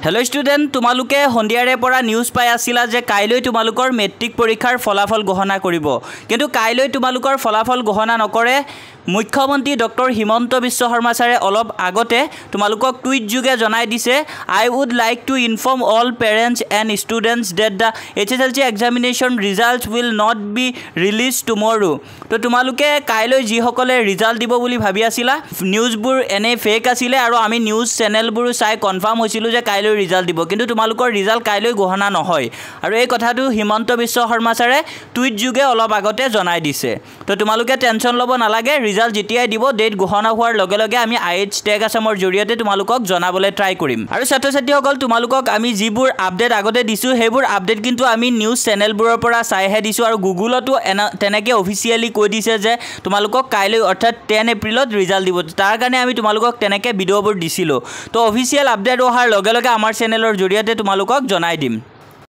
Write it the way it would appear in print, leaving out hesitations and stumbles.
hello student तुमालुके हंदियारे परा news पाई आसिला जे काइলৈ तुमालुकर metric परीक्षार फलाफल घोषणा करिब किन्तु काइলৈ तुमालुकर फलाफल घोषणा नकरे मुख्यमंत्री डॉक्टर हिमंत बिश्व शर्मा सारे अलप आगते तुमालुকক ट्वीट जुगे जनाई दिसे I would like to inform all parents and students that the HSLC examination results will not be release tomorrow तो तुमालुके काइলৈ जी सकले रिजल्ट दिबो बुली भाबी आसिला न्यूजबुर एने फेक आसिले आरो आमी न्यूज चैनलबुर साइ कन्फर्म होइसिलु जे काइলৈ रिजल्ट दिबो किन्तु तुमालुकर रिजल्ट काइলৈ घोषणा নহয় आरो এই কথাটো হিমন্ত বিশ্ব শৰ্মা सारे ट्वीट जुगे अलप आगते जनाई दिसे तो तुमालुके टेंशन लब नालागे रिजल्ट जेतियाই দিব डेट घोषणा होৱাৰ লগে লগে আমি IH টেগ আসামৰ জৰিয়তে তোমালোকক জনাবলৈ ট্ৰাই কৰিম আৰু ছাত্ৰ ছাত্ৰীসকল তোমালোকক আমি যিবোৰ আপডেট আগতে দিছো হেবোৰ আপডেট কিন্তু আমি নিউজ চেনেলবোৰৰ পৰা চাইহে দিছো আৰু গুগলতো তেনেকে অফিচিয়ালি কৈ দিছে যে তোমালোকক কাইলৈ অৰ্থাৎ 10 এপ্ৰিলত ৰিজাল্ট দিব তাৰ কাৰণে আমি তোমালোকক তেনেকে ভিডিঅ'বোৰ দিছিলো তো অফিচিয়াল আপডেট হোৱাৰ লগে লগে আমাৰ চেনেলৰ জৰিয়তে তোমালোকক জনাই দিম